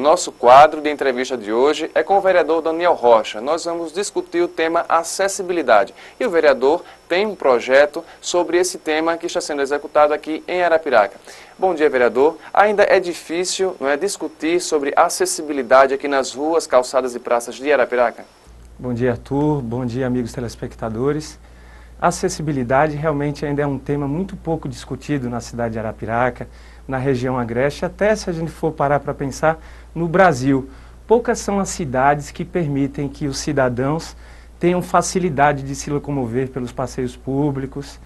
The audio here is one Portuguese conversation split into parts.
nosso quadro de entrevista de hoje é com o vereador Daniel Rocha. Nós vamos discutir o tema acessibilidade. E o vereador tem um projeto sobre esse tema que está sendo executado aqui em Arapiraca. Bom dia, vereador. Ainda é difícil, não é, discutir sobre acessibilidade aqui nas ruas, calçadas e praças de Arapiraca? Bom dia, Arthur. Bom dia, amigos telespectadores. Acessibilidade realmente ainda é um tema muito pouco discutido na cidade de Arapiraca, na região agreste, até se a gente for parar para pensar no Brasil. Poucas são as cidades que permitem que os cidadãos tenham facilidade de se locomover pelos passeios públicos.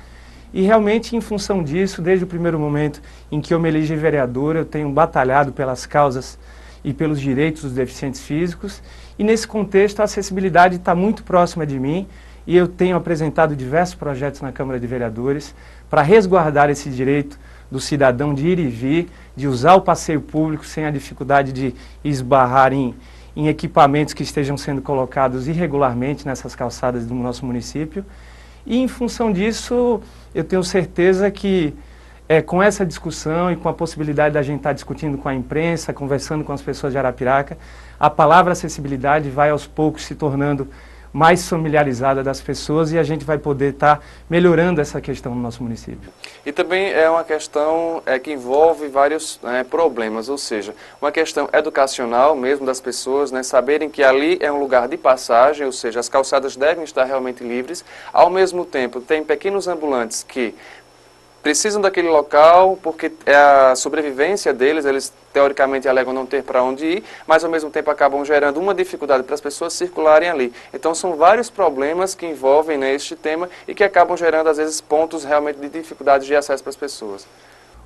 E realmente, em função disso, desde o primeiro momento em que eu me elegi vereador, eu tenho batalhado pelas causas e pelos direitos dos deficientes físicos. E nesse contexto, a acessibilidade está muito próxima de mim e eu tenho apresentado diversos projetos na Câmara de Vereadores para resguardar esse direito do cidadão de ir e vir, de usar o passeio público sem a dificuldade de esbarrar em equipamentos que estejam sendo colocados irregularmente nessas calçadas do nosso município. E em função disso, eu tenho certeza que com essa discussão e com a possibilidade da gente estar discutindo com a imprensa, conversando com as pessoas de Arapiraca, a palavra acessibilidade vai aos poucos se tornando mais familiarizada das pessoas e a gente vai poder estar melhorando essa questão no nosso município. E também é uma questão que envolve vários problemas, ou seja, uma questão educacional mesmo das pessoas, saberem que ali é um lugar de passagem, ou seja, as calçadas devem estar realmente livres. Ao mesmo tempo, tem pequenos ambulantes que precisam daquele local porque é a sobrevivência deles, eles teoricamente alegam não ter para onde ir, mas ao mesmo tempo acabam gerando uma dificuldade para as pessoas circularem ali. Então são vários problemas que envolvem este tema e que acabam gerando às vezes pontos realmente de dificuldade de acesso para as pessoas.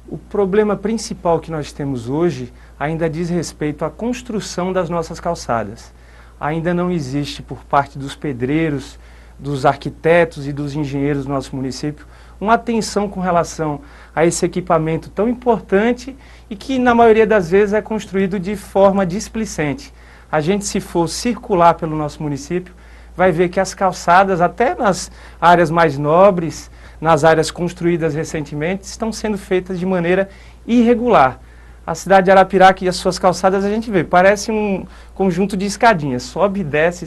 O problema principal que nós temos hoje ainda diz respeito à construção das nossas calçadas. Ainda não existe por parte dos pedreiros, dos arquitetos e dos engenheiros do nosso município uma atenção com relação a esse equipamento tão importante e que, na maioria das vezes, é construído de forma displicente. A gente, se for circular pelo nosso município, vai ver que as calçadas, até nas áreas mais nobres, nas áreas construídas recentemente, estão sendo feitas de maneira irregular. A cidade de Arapiraca e as suas calçadas, a gente vê, parece um conjunto de escadinhas, sobe e desce,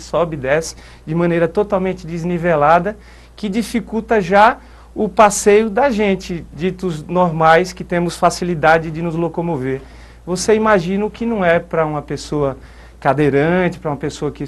de maneira totalmente desnivelada, que dificulta já o passeio da gente, ditos normais, que temos facilidade de nos locomover. Você imagina o que não é para uma pessoa cadeirante, para uma pessoa que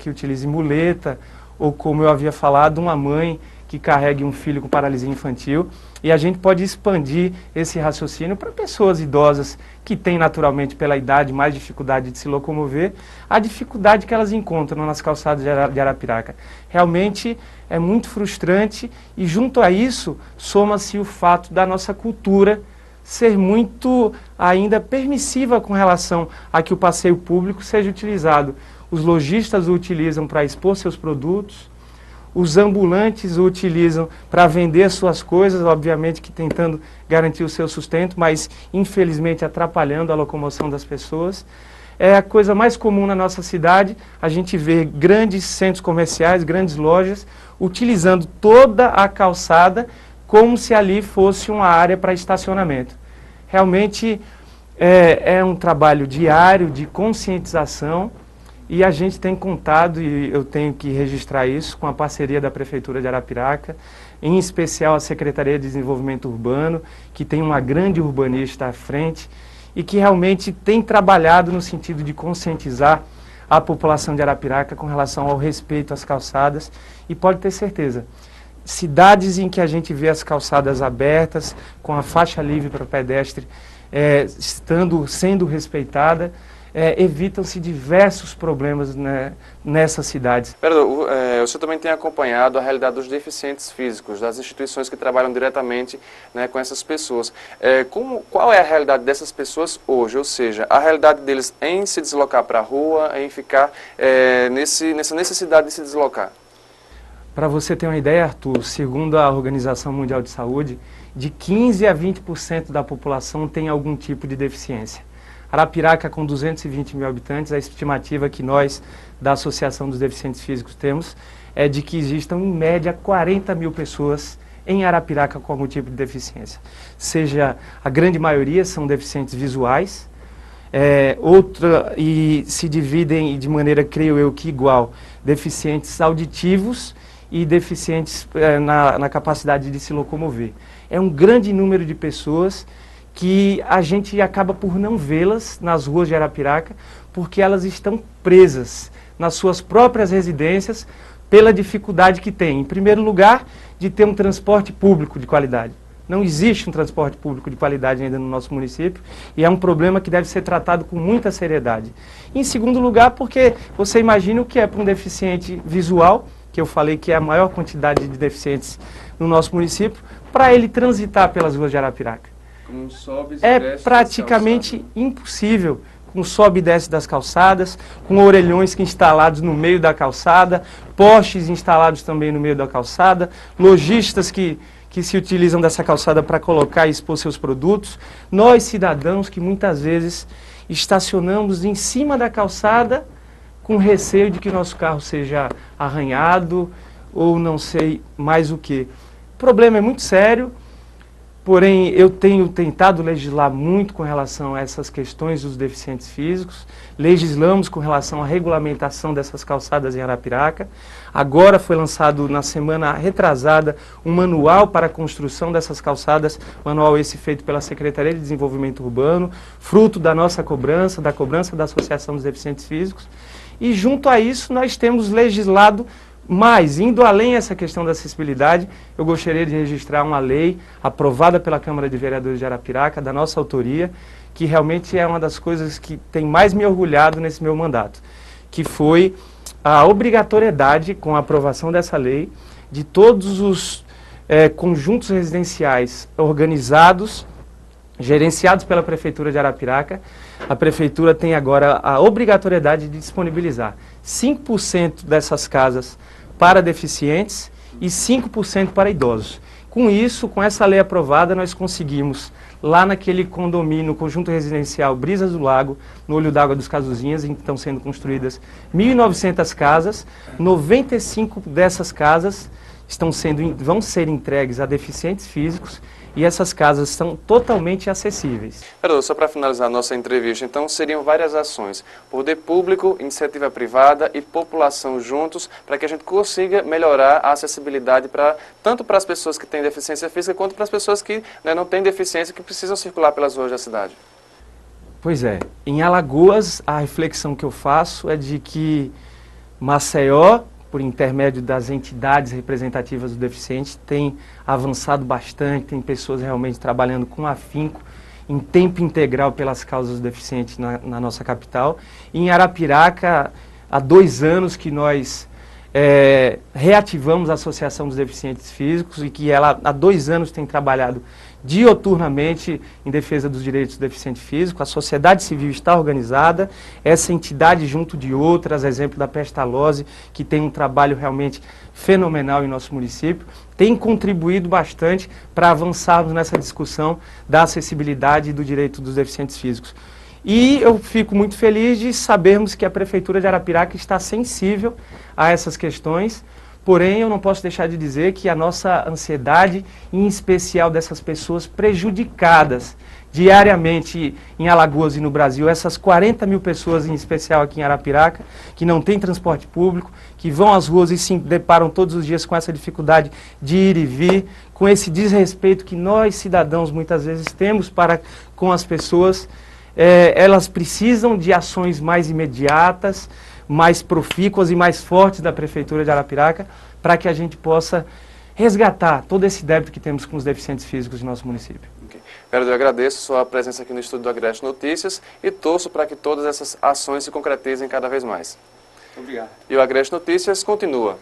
utilize muleta, ou como eu havia falado, uma mãe que carregue um filho com paralisia infantil. E a gente pode expandir esse raciocínio para pessoas idosas que têm naturalmente, pela idade, mais dificuldade de se locomover, a dificuldade que elas encontram nas calçadas de Arapiraca. Realmente é muito frustrante e junto a isso soma-se o fato da nossa cultura ser muito ainda permissiva com relação a que o passeio público seja utilizado. Os lojistas o utilizam para expor seus produtos, os ambulantes o utilizam para vender suas coisas, obviamente que tentando garantir o seu sustento, mas infelizmente atrapalhando a locomoção das pessoas. É a coisa mais comum na nossa cidade, a gente vê grandes centros comerciais, grandes lojas, utilizando toda a calçada como se ali fosse uma área para estacionamento. Realmente é um trabalho diário de conscientização e a gente tem contado, e eu tenho que registrar isso, com a parceria da Prefeitura de Arapiraca, em especial a Secretaria de Desenvolvimento Urbano, que tem uma grande urbanista à frente e que realmente tem trabalhado no sentido de conscientizar a população de Arapiraca com relação ao respeito às calçadas. E pode ter certeza, cidades em que a gente vê as calçadas abertas, com a faixa livre para o pedestre sendo respeitada, evitam-se diversos problemas nessas cidades. Vereador, o senhor também tem acompanhado a realidade dos deficientes físicos, das instituições que trabalham diretamente com essas pessoas. Qual é a realidade dessas pessoas hoje? Ou seja, a realidade deles em se deslocar para a rua, em ficar nessa necessidade de se deslocar? Para você ter uma ideia, Arthur, segundo a Organização Mundial de Saúde, de 15% a 20% da população tem algum tipo de deficiência. Arapiraca, com 220 mil habitantes, a estimativa que nós, da Associação dos Deficientes Físicos, temos é de que existam, em média, 40 mil pessoas em Arapiraca com algum tipo de deficiência. Seja, a grande maioria são deficientes visuais, e se dividem de maneira, creio eu, que igual, deficientes auditivos e deficientes na capacidade de se locomover. É um grande número de pessoas que a gente acaba por não vê-las nas ruas de Arapiraca, porque elas estão presas nas suas próprias residências pela dificuldade que têm, em primeiro lugar, de ter um transporte público de qualidade. Não existe um transporte público de qualidade ainda no nosso município e é um problema que deve ser tratado com muita seriedade. Em segundo lugar, porque você imagina o que é para um deficiente visual, que eu falei que é a maior quantidade de deficientes no nosso município, para ele transitar pelas ruas de Arapiraca. É praticamente impossível, com sobe e desce das calçadas, com orelhões que instalados no meio da calçada, postes instalados também no meio da calçada, lojistas que se utilizam dessa calçada para colocar e expor seus produtos, nós cidadãos que muitas vezes estacionamos em cima da calçada com receio de que nosso carro seja arranhado ou não sei mais o que. O problema é muito sério, porém eu tenho tentado legislar muito com relação a essas questões dos deficientes físicos, legislamos com relação à regulamentação dessas calçadas em Arapiraca. Agora foi lançado na semana retrasada um manual para a construção dessas calçadas, manual esse feito pela Secretaria de Desenvolvimento Urbano, fruto da nossa cobrança, da cobrança da Associação dos Deficientes Físicos. E junto a isso nós temos legislado mais, indo além essa questão da acessibilidade, eu gostaria de registrar uma lei aprovada pela Câmara de Vereadores de Arapiraca, da nossa autoria, que realmente é uma das coisas que tem mais me orgulhado nesse meu mandato, que foi a obrigatoriedade, com a aprovação dessa lei, de todos os conjuntos residenciais organizados, gerenciados pela Prefeitura de Arapiraca. A Prefeitura tem agora a obrigatoriedade de disponibilizar 5% dessas casas para deficientes e 5% para idosos. Com isso, com essa lei aprovada, nós conseguimos, lá naquele condomínio, conjunto residencial Brisas do Lago, no Olho d'Água dos Casuzinhas, em que estão sendo construídas 1.900 casas, 95 dessas casas vão ser entregues a deficientes físicos, e essas casas são totalmente acessíveis. Vereador, só para finalizar a nossa entrevista, então seriam várias ações, poder público, iniciativa privada e população juntos, para que a gente consiga melhorar a acessibilidade tanto para as pessoas que têm deficiência física, quanto para as pessoas que não têm deficiência e que precisam circular pelas ruas da cidade. Pois é, em Alagoas a reflexão que eu faço é de que Maceió, por intermédio das entidades representativas do deficiente, tem avançado bastante, tem pessoas realmente trabalhando com afinco, em tempo integral pelas causas do deficiente na nossa capital. E em Arapiraca, há 2 anos que nós reativamos a Associação dos Deficientes Físicos e que ela há 2 anos tem trabalhado dioturnamente em defesa dos direitos do deficiente físico. A sociedade civil está organizada, essa entidade junto de outras, exemplo da Pestalozzi, que tem um trabalho realmente fenomenal em nosso município, tem contribuído bastante para avançarmos nessa discussão da acessibilidade e do direito dos deficientes físicos. E eu fico muito feliz de sabermos que a Prefeitura de Arapiraca está sensível a essas questões. Porém, eu não posso deixar de dizer que a nossa ansiedade, em especial dessas pessoas prejudicadas diariamente em Alagoas e no Brasil, essas 40 mil pessoas, em especial aqui em Arapiraca, que não têm transporte público, que vão às ruas e se deparam todos os dias com essa dificuldade de ir e vir, com esse desrespeito que nós, cidadãos, muitas vezes temos para com as pessoas, elas precisam de ações mais imediatas, mais profícuas e mais fortes da Prefeitura de Arapiraca, para que a gente possa resgatar todo esse débito que temos com os deficientes físicos de nosso município. Okay. Vereador, eu agradeço sua presença aqui no estúdio do Agreste Notícias e torço para que todas essas ações se concretizem cada vez mais. Obrigado. E o Agreste Notícias continua.